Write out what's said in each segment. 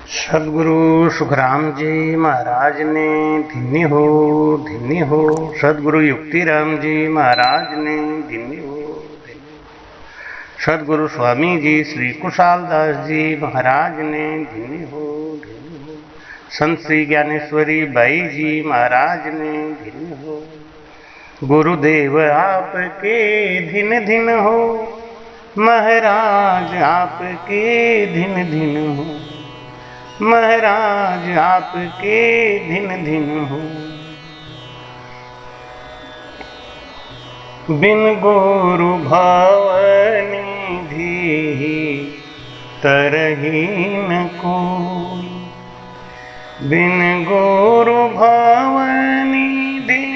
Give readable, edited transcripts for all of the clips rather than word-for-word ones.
सदगुरु सुखराम जी महाराज ने धन्य हो। सदगुरु युक्तिराम जी महाराज ने धन्य हो। सदगुरु स्वामी जी श्री कुशालदास जी महाराज ने धन्य हो। संत श्री ज्ञानेश्वरी बाई जी महाराज ने धन्य हो। गुरुदेव आपके धिन धिन हो, महाराज आपके धिन धिन हो, महाराज आपके धिन धिन हो। बिन गुरु भवनिधि तरही न कोई, बिन गुरु भवनिधि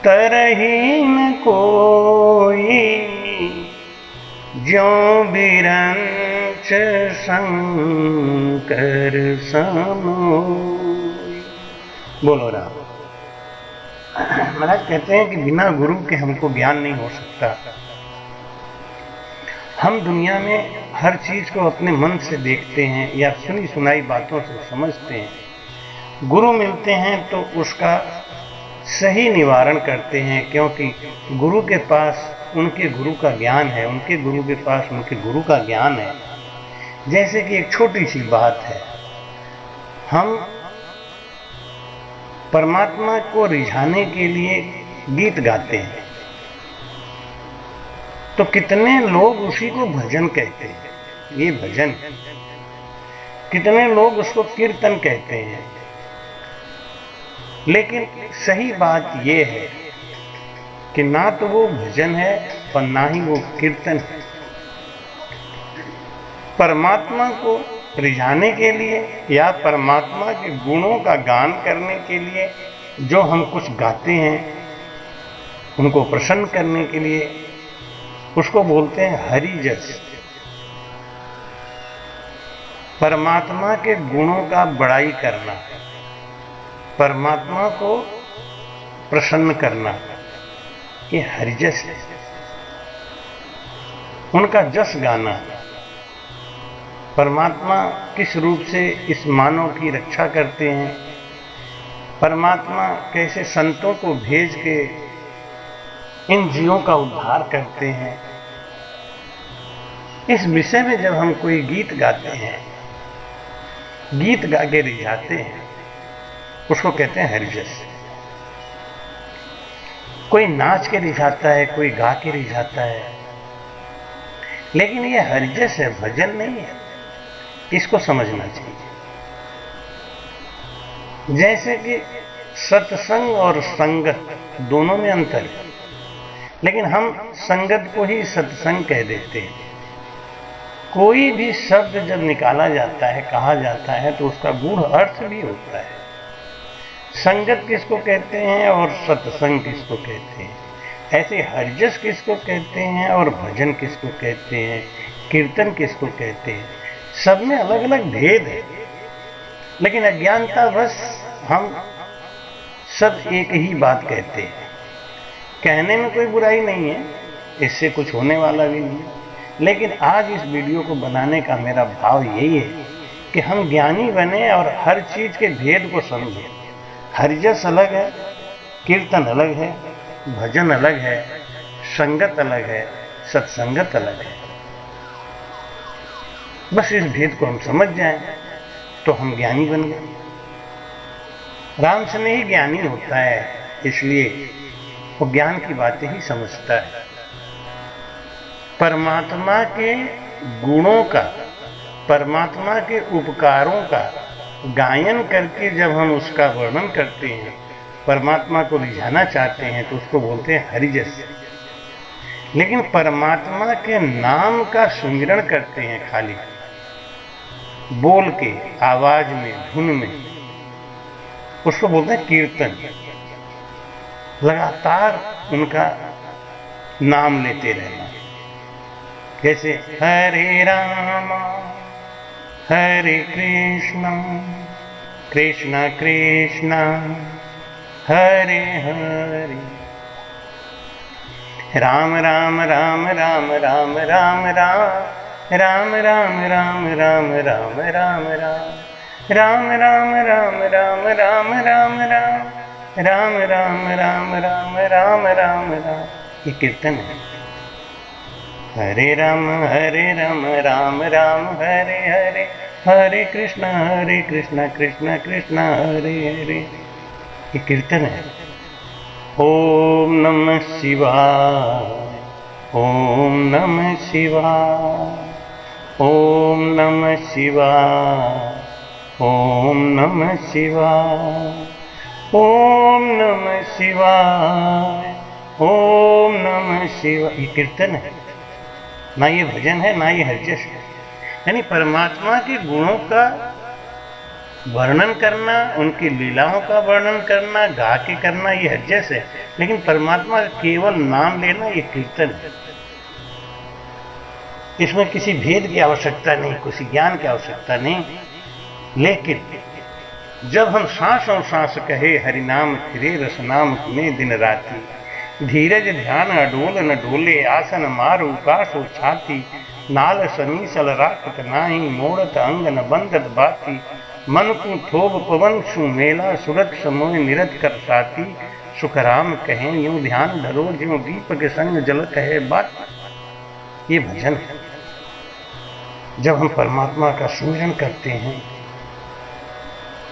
तरही न कोई, ज्यों बिरंच शंकर समोई। बोलो राम। महाराज कहते हैं कि बिना गुरु के हमको ज्ञान नहीं हो सकता। हम दुनिया में हर चीज को अपने मन से देखते हैं या सुनी सुनाई बातों से समझते हैं। गुरु मिलते हैं तो उसका सही निवारण करते हैं, क्योंकि गुरु के पास उनके गुरु का ज्ञान है, उनके गुरु के पास उनके गुरु का ज्ञान है। जैसे कि एक छोटी सी बात है, हम परमात्मा को रिझाने के लिए गीत गाते हैं, तो कितने लोग उसी को भजन कहते हैं, ये भजन। कितने लोग उसको कीर्तन कहते हैं। लेकिन सही बात यह है कि ना तो वो भजन है और ना ही वो कीर्तन है। परमात्मा को रिझाने के लिए या परमात्मा के गुणों का गान करने के लिए जो हम कुछ गाते हैं, उनको प्रसन्न करने के लिए, उसको बोलते हैं हरि जस। परमात्मा के गुणों का बड़ाई करना, परमात्मा को प्रसन्न करना, ये हरिजस है। उनका जस गाना। परमात्मा किस रूप से इस मानव की रक्षा करते हैं, परमात्मा कैसे संतों को भेज के इन जीवों का उद्धार करते हैं, इस विषय में जब हम कोई गीत गाते हैं, गीत गा के रिझाते हैं, उसको कहते हैं हरिजस। कोई नाच के रिझाता है, कोई गा के रिझाता है, लेकिन ये हरिजस है, भजन नहीं है। इसको समझना चाहिए। जैसे कि सत्संग और संगत दोनों में अंतर है, लेकिन हम संगत को ही सत्संग कह देते हैं। कोई भी शब्द जब निकाला जाता है, कहा जाता है, तो उसका गूढ़ अर्थ भी होता है। संगत किसको कहते हैं और सत्संग किसको कहते हैं, ऐसे हरिजस किसको कहते हैं और भजन किसको कहते हैं, कीर्तन किसको कहते हैं, सब में अलग अलग भेद है। लेकिन अज्ञानता बस हम सब एक ही बात कहते हैं। कहने में कोई बुराई नहीं है, इससे कुछ होने वाला भी नहीं है। लेकिन आज इस वीडियो को बनाने का मेरा भाव यही है कि हम ज्ञानी बने और हर चीज के भेद को समझें। हरिजस अलग है, कीर्तन अलग है, भजन अलग है, संगत अलग है, सत्संगत अलग है। बस इस भेद को हम समझ जाएं तो हम ज्ञानी बन गए। राम से नहीं ज्ञानी होता है, इसलिए वो ज्ञान की बातें ही समझता है। परमात्मा के गुणों का, परमात्मा के उपकारों का गायन करके जब हम उसका वर्णन करते हैं, परमात्मा को रिझाना चाहते हैं, तो उसको बोलते हैं हरिजस। लेकिन परमात्मा के नाम का सुमिरन करते हैं खाली बोल के, आवाज में, धुन में, उसको बोलते हैं कीर्तन। लगातार उनका नाम लेते रहना। जैसे हरे राम हरे कृष्ण कृष्ण कृष्ण हरे हरे, राम राम राम राम राम राम राम राम राम राम राम राम राम राम राम राम राम राम राम राम राम राम राम राम राम राम राम। ये कीर्तन है। हरे राम राम राम हरे हरे, हरे कृष्ण कृष्ण कृष्ण हरे हरे। ये कीर्तन है। ओम नमः शिवाय, ओम नमः शिवाय, ओम नमः शिवाय, ओम नमः शिवाय, ओम नमः शिवाय, ओम नमः शिवाय। ये कीर्तन है, ना ये भजन है ना ये हरजस है। यानी परमात्मा के गुणों का वर्णन करना, उनकी लीलाओं का वर्णन करना, गा के करना ये हरजस है। लेकिन परमात्मा का केवल नाम लेना ये कीर्तन है। इसमें किसी भेद की आवश्यकता नहीं, किसी ज्ञान की आवश्यकता नहीं। लेकिन जब हम सांस और सांस कहे हरिनाम फिरे रस नाम में दिन राती, धीरज ध्यान अडोल न डोले, आसन मार उकास हो छाती, नाल समीसल राखत नाही, मोड़त अंग न बंधत बाती, मन को थोब पवन सु मेला, सुरत समोय निरत कर साथी, सुखराम कहें यूं ध्यान धरो, ज्यों दीप के संग जलत है बात। ये भजन है। जब हम परमात्मा का सुमिरन करते हैं,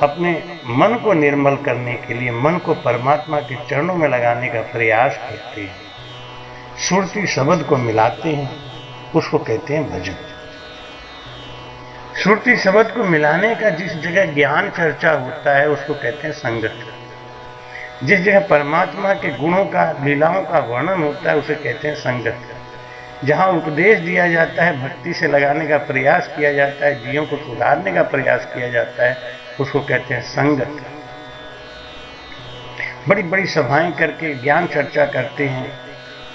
अपने मन को निर्मल करने के लिए मन को परमात्मा के चरणों में लगाने का प्रयास करते हैं, सुरती शब्द को मिलाते हैं, उसको कहते हैं भजन। सुरती शब्द को मिलाने का जिस जगह ज्ञान चर्चा होता है उसको कहते हैं संगत। जिस जगह परमात्मा के गुणों का, लीलाओं का वर्णन होता है उसे कहते हैं संगत। जहाँ उपदेश दिया जाता है, भक्ति से लगाने का प्रयास किया जाता है, जीवों को सुधारने का प्रयास किया जाता है, उसको कहते हैं संगत। बड़ी बड़ी सभाएं करके ज्ञान चर्चा करते हैं,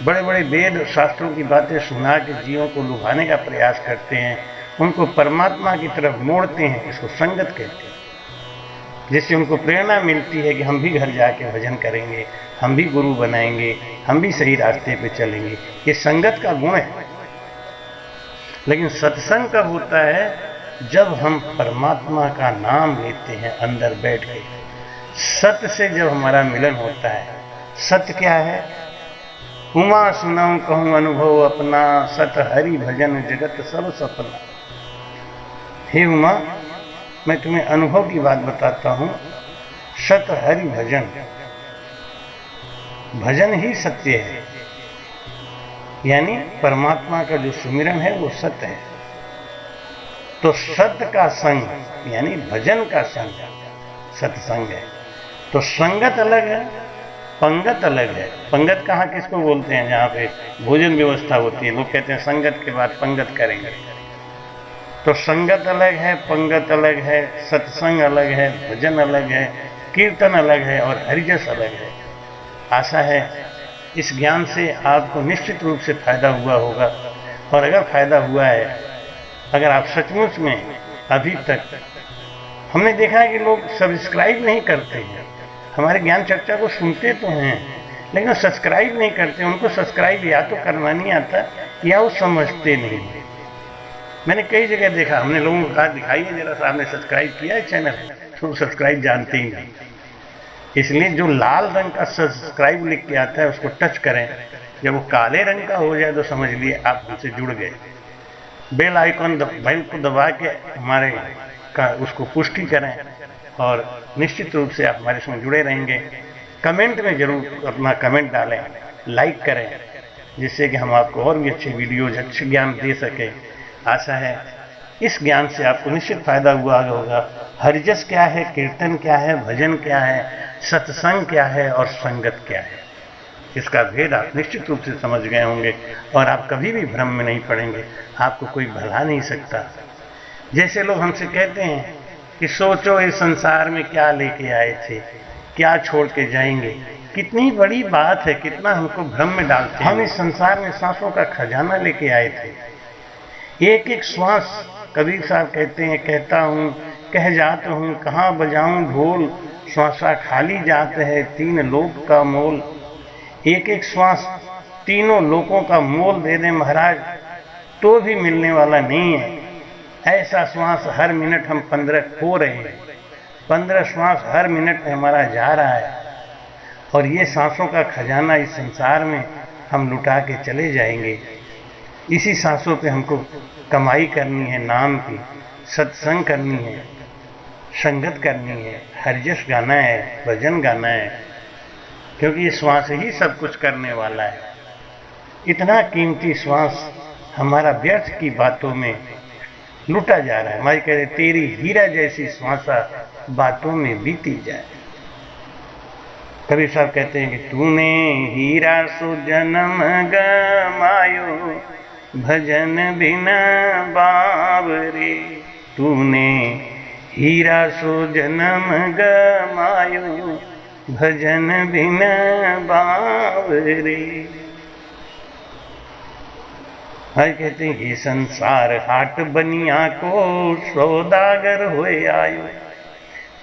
बड़े बड़े वेद शास्त्रों की बातें सुना के जीवों को लुभाने का प्रयास करते हैं, उनको परमात्मा की तरफ मोड़ते हैं, इसको संगत कहते हैं। जिससे उनको प्रेरणा मिलती है कि हम भी घर जाके भजन करेंगे, हम भी गुरु बनाएंगे, हम भी सही रास्ते पे चलेंगे। ये संगत का गुण है। लेकिन सत्संग कब होता है? जब हम परमात्मा का नाम लेते हैं अंदर बैठ के, सत्य से जब हमारा मिलन होता है। सत्य क्या है? उमा सुनाऊं कहूं अनुभव अपना, सत हरि भजन जगत सब सपना। हे उमा, मैं तुम्हें अनुभव की बात बताता हूं। सत हरि भजन, भजन ही सत्य है। यानी परमात्मा का जो सुमिरन है वो सत्य है। तो सत्य का संग यानी भजन का संग सत्संग है। तो संगत अलग है, पंगत अलग है। पंगत कहाँ किसको बोलते हैं? जहाँ पे भोजन व्यवस्था होती है, लोग कहते हैं संगत के बाद पंगत करेंगे। तो संगत अलग है, पंगत अलग है, सत्संग अलग है, भजन अलग है, कीर्तन अलग है और हरिजस अलग है। आशा है इस ज्ञान से आपको निश्चित रूप से फायदा हुआ होगा। और अगर फायदा हुआ है, अगर आप सचमुच में अभी तक, हमने देखा है कि लोग सब्सक्राइब नहीं करते हैं, हमारे ज्ञान चर्चा को सुनते तो हैं लेकिन सब्सक्राइब नहीं करते। उनको सब्सक्राइब या तो करना नहीं आता या वो समझते नहीं। मैंने कई जगह देखा, हमने लोगों को कहा दिखाइए जरा सा, आपने सब्सक्राइब किया है चैनल? तो सब्सक्राइब जानते ही नहीं। इसलिए जो लाल रंग का सब्सक्राइब लिख के आता है उसको टच करें। जब वो काले रंग का हो जाए तो समझ लिए आप हमसे जुड़ गए। बेल आइकॉन बेल को दबा के हमारे का उसको पुष्टि करें और निश्चित रूप से आप हमारे संग जुड़े रहेंगे। कमेंट में जरूर अपना कमेंट डालें, लाइक करें, जिससे कि हम आपको और भी अच्छे वीडियोज, अच्छे ज्ञान दे सकें। आशा है इस ज्ञान से आपको निश्चित फायदा हुआ होगा। हरिजस क्या है, कीर्तन क्या है, भजन क्या है, सत्संग क्या है और संगत क्या है, इसका भेद आप निश्चित रूप से समझ गए होंगे और आप कभी भी भ्रम में नहीं पड़ेंगे। आपको कोई भला नहीं सकता। जैसे लोग हमसे कहते हैं कि सोचो इस संसार में क्या लेके आए थे, क्या छोड़ के जाएंगे। कितनी बड़ी बात है, कितना हमको भ्रम में डालते हैं। हम इस संसार में सांसों का खजाना लेके आए थे। एक एक श्वास, कबीर साहब कहते हैं, कहता हूँ कह जाता हूँ कहाँ बजाऊं ढोल, श्वासा खाली जात है तीन लोक का मोल। एक एक श्वास तीनों लोकों का मोल दे दे महाराज, तो भी मिलने वाला नहीं है। ऐसा श्वास हर मिनट हम 15 खो रहे हैं, 15 श्वास हर मिनट में हमारा जा रहा है, और ये सांसों का खजाना इस संसार में हम लुटा के चले जाएंगे। इसी सांसों पे हमको कमाई करनी है, नाम की सत्संग करनी है, संगत करनी है, हरिजस गाना है, भजन गाना है, क्योंकि ये श्वास ही सब कुछ करने वाला है। इतना कीमती श्वास हमारा व्यर्थ की बातों में लुटा जा रहा है। हमारी कह रहे तेरी हीरा जैसी श्वासा बातों में बीती जाए। कबीर साहब कहते हैं कि तूने हीरा सो जन्म गमायो, भजन बिना बावरे। तूने हीरा सो जन्म गमायो, भजन बिना बावरे। भाई कहते हैं ये संसार हाट बनिया को सौदागर होए आयो,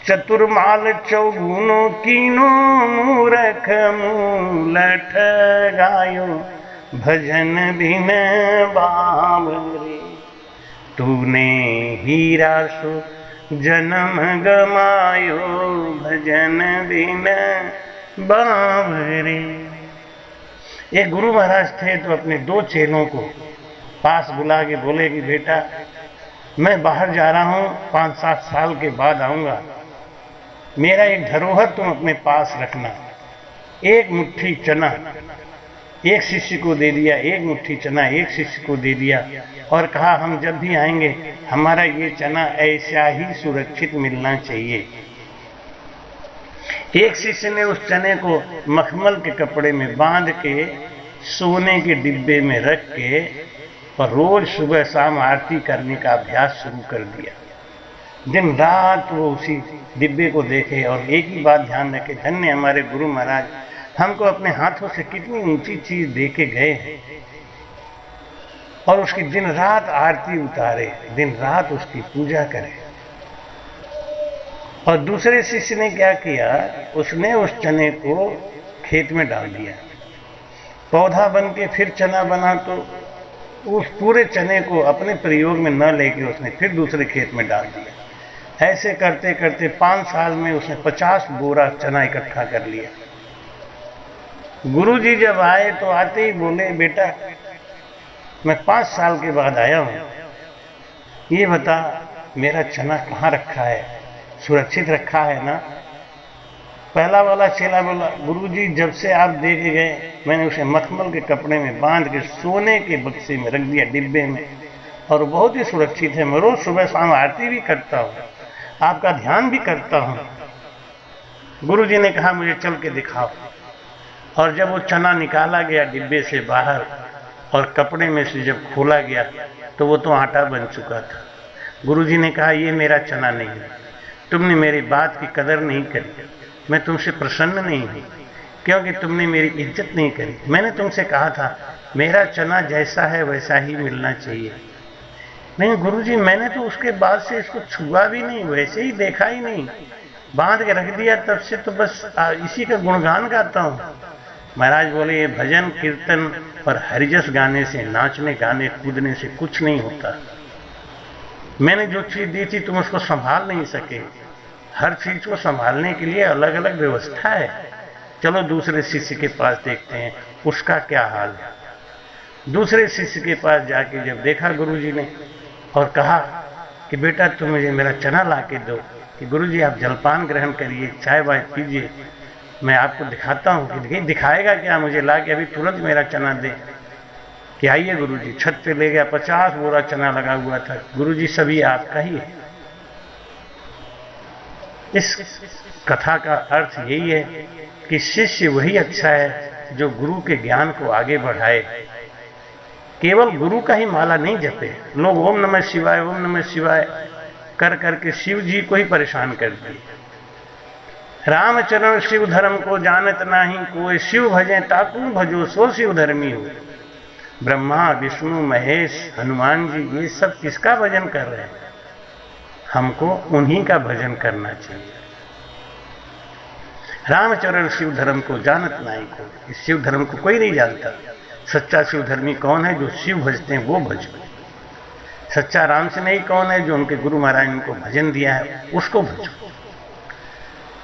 चतुर्माल चौगुनो कीनो मूरख मूलठ गायो, भजन बिन बावरे। तूने हीरा सो जन्म गमायो, भजन बिन बावरे। एक गुरु महाराज थे तो अपने 2 चेलों को पास बुला के बोले कि बेटा मैं बाहर जा रहा हूं, 5-7 साल के बाद आऊंगा, मेरा एक धरोहर तुम अपने पास रखना। एक मुट्ठी चना एक शिष्य को दे दिया, एक मुट्ठी चना एक शिष्य को दे दिया, और कहा हम जब भी आएंगे हमारा ये चना ऐसा ही सुरक्षित मिलना चाहिए। एक शिष्य ने उस चने को मखमल के कपड़े में बांध के सोने के डिब्बे में रख के और रोज सुबह शाम आरती करने का अभ्यास शुरू कर दिया। दिन रात वो उसी डिब्बे को देखे और एक ही बात ध्यान रखे, धन्य हमारे गुरु महाराज हमको अपने हाथों से कितनी ऊंची चीज दे के गए हैं, और उसकी दिन रात आरती उतारे, दिन रात उसकी पूजा करे। और दूसरे शिष्य ने क्या किया, उसने उस चने को खेत में डाल दिया, पौधा बन के फिर चना बना, तो उस पूरे चने को अपने प्रयोग में न लेके उसने फिर दूसरे खेत में डाल दिया। ऐसे करते करते 5 साल में उसने 50 बोरा चना इकट्ठा कर लिया। गुरुजी जब आए तो आते ही बोले, बेटा मैं 5 साल के बाद आया हूं, ये बता मेरा चना कहाँ रखा है, सुरक्षित रखा है ना? पहला वाला चेला बोला, गुरुजी जब से आप दे के गए मैंने उसे मखमल के कपड़े में बांध के सोने के बक्से में रख दिया, डिब्बे में, और बहुत ही सुरक्षित है। मैं रोज सुबह शाम आरती भी करता हूँ, आपका ध्यान भी करता हूँ। गुरुजी ने कहा मुझे चल के दिखाओ। और जब वो चना निकाला गया डिब्बे से बाहर और कपड़े में से जब खोला गया तो वो तो आटा बन चुका था। गुरुजी ने कहा ये मेरा चना नहीं है, तुमने मेरी बात की कदर नहीं करी, मैं तुमसे प्रसन्न नहीं हूँ क्योंकि तुमने मेरी इज्जत नहीं करी। मैंने तुमसे कहा था मेरा चना जैसा है वैसा ही मिलना चाहिए। नहीं गुरुजी मैंने तो उसके बाद से इसको छुआ भी नहीं, वैसे ही देखा ही नहीं, बांध के रख दिया, तब से तो बस इसी का गुणगान गाता हूँ। महाराज बोले ये भजन कीर्तन और हरिजस गाने से, नाचने गाने कूदने से कुछ नहीं होता। मैंने जो चीज दी थी तुम उसको संभाल नहीं सके। हर चीज को संभालने के लिए अलग अलग व्यवस्था है। चलो दूसरे शिष्य के पास देखते हैं उसका क्या हाल है। दूसरे शिष्य के पास जाके जब देखा गुरुजी ने और कहा कि बेटा तुम मुझे मेरा चना ला के दो, कि गुरुजी आप जलपान ग्रहण करिए, चाय वाय पीजिए, मैं आपको दिखाता हूँ। कि दिखाएगा क्या, मुझे ला के अभी तुरंत मेरा चना दे। कि आइए गुरुजी। छत पे ले गया, 50 बोरा चना लगा हुआ था। गुरुजी सभी आपका ही है। इस कथा का अर्थ यही है कि शिष्य वही अच्छा है जो गुरु के ज्ञान को आगे बढ़ाए। केवल गुरु का ही माला नहीं जपे। लोग ओम नमः शिवाय ओम नमः शिवाय कर करके शिव जी को ही परेशान कर दिए। रामचरण शिव धर्म को जानत नाही कोई, शिव भजे ताकू भजो सो शिव धर्मी हो। ब्रह्मा विष्णु महेश हनुमान जी ये सब किसका भजन कर रहे हैं? हमको उन्हीं का भजन करना चाहिए। रामचरण शिव धर्म को जानत नहीं को, इस शिव धर्म को कोई नहीं जानता। सच्चा शिव धर्मी कौन है? जो शिव भजते हैं वो भजो। सच्चा राम से नहीं कौन है? जो उनके गुरु महाराज ने उनको भजन दिया है उसको भजो।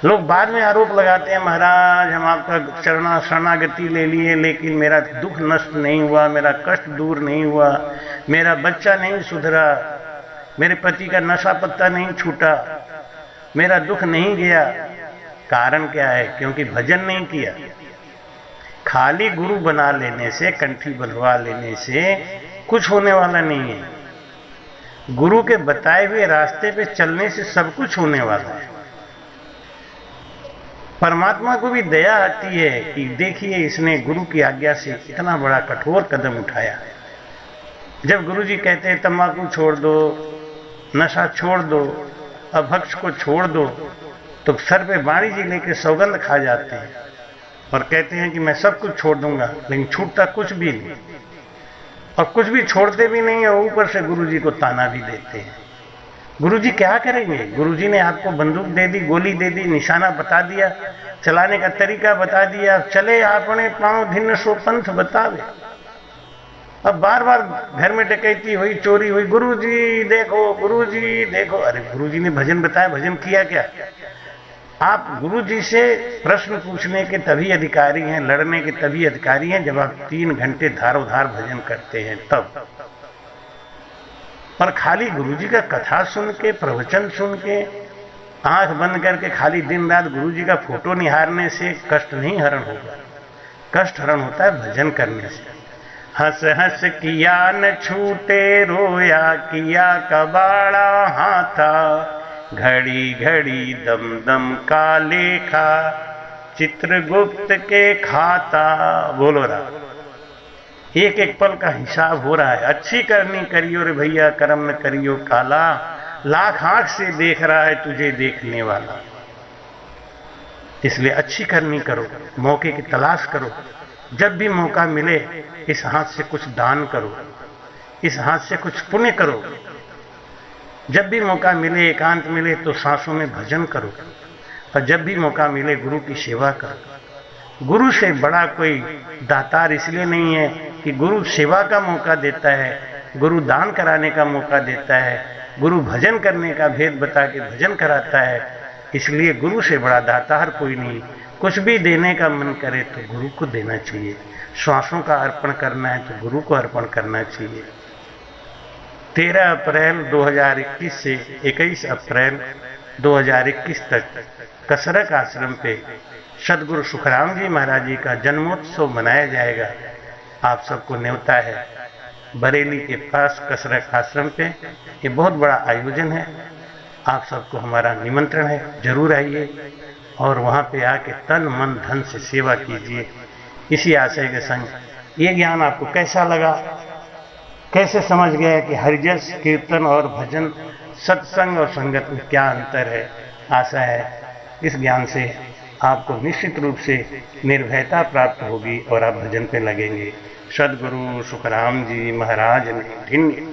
लोग बाद में आरोप लगाते हैं, महाराज हम आपका शरणागति ले लिए लेकिन मेरा दुख नष्ट नहीं हुआ, मेरा कष्ट दूर नहीं हुआ, मेरा बच्चा नहीं सुधरा, मेरे पति का नशा पत्ता नहीं छूटा, मेरा दुख नहीं गया। कारण क्या है? क्योंकि भजन नहीं किया। खाली गुरु बना लेने से, कंठी बंधवा लेने से कुछ होने वाला नहीं है। गुरु के बताए हुए रास्ते पे चलने से सब कुछ होने वाला है। परमात्मा को भी दया आती है कि देखिए इसने गुरु की आज्ञा से इतना बड़ा कठोर कदम उठाया। जब गुरु जी कहते हैं तंबाकू छोड़ दो, नशा छोड़ दो, अभक्ष को छोड़ दो, तो सर पे बाणी जी लेके सौगंध खा जाते हैं और कहते हैं कि मैं सब कुछ छोड़ दूंगा, लेकिन छूटता कुछ भी नहीं और कुछ भी छोड़ते भी नहीं और ऊपर से गुरु जी को ताना भी देते हैं। गुरु जी क्या करेंगे? गुरु जी ने आपको बंदूक दे दी, गोली दे दी, निशाना बता दिया, चलाने का तरीका बता दिया, चले अपने पांव भिन्न सो पंथ बतावे। अब बार बार घर में डकैती हुई, चोरी हुई, गुरु जी देखो, गुरु जी देखो। अरे गुरु जी ने भजन बताया, भजन किया क्या? आप गुरु जी से प्रश्न पूछने के तभी अधिकारी हैं, लड़ने के तभी अधिकारी हैं जब आप 3 घंटे धारोधार भजन करते हैं तब। और खाली गुरु जी का कथा सुन के, प्रवचन सुन के, आंख बंद करके खाली दिन रात गुरु जी का फोटो निहारने से कष्ट नहीं हरण होगा। कष्ट हरण होता है भजन करने से। हंस हंस किया न छूटे, रोया किया कबाड़ा हाथा, घड़ी घड़ी दम दम का लेखा, चित्रगुप्त के खाता। बोलो रहा, एक एक पल का हिसाब हो रहा है। अच्छी करनी करियो रे भैया, कर्म न करियो काला, लाख आंख से देख रहा है तुझे देखने वाला। इसलिए अच्छी करनी करो, मौके की तलाश करो। जब भी मौका मिले इस हाथ से कुछ दान करो, इस हाथ से कुछ पुण्य करो। जब भी मौका मिले, एकांत मिले तो सांसों में भजन करो और जब भी मौका मिले गुरु की सेवा करो। गुरु से बड़ा कोई दातार इसलिए नहीं है कि गुरु सेवा का मौका देता है, गुरु दान कराने का मौका देता है, गुरु भजन करने का भेद बता के भजन कराता है। इसलिए गुरु से बड़ा दातार कोई नहीं। कुछ भी देने का मन करे तो गुरु को देना चाहिए। श्वासों का अर्पण करना है तो गुरु को अर्पण करना चाहिए। 13 अप्रैल 2021 से 21 अप्रैल 2021 तक कसरक आश्रम पे सदगुरु सुखराम जी महाराज जी का जन्मोत्सव मनाया जाएगा। आप सबको न्योता है। बरेली के पास कसरक आश्रम पे ये बहुत बड़ा आयोजन है। आप सबको हमारा निमंत्रण है, जरूर आइए और वहाँ पे आके तन मन धन से सेवा कीजिए। इसी आशय के संग ये ज्ञान आपको कैसा लगा, कैसे समझ गए कि हरिजस कीर्तन और भजन, सत्संग और संगत में क्या अंतर है। आशा है इस ज्ञान से आपको निश्चित रूप से निर्भयता प्राप्त होगी और आप भजन पे लगेंगे। सदगुरु सुखराम जी महाराज ने धन्य।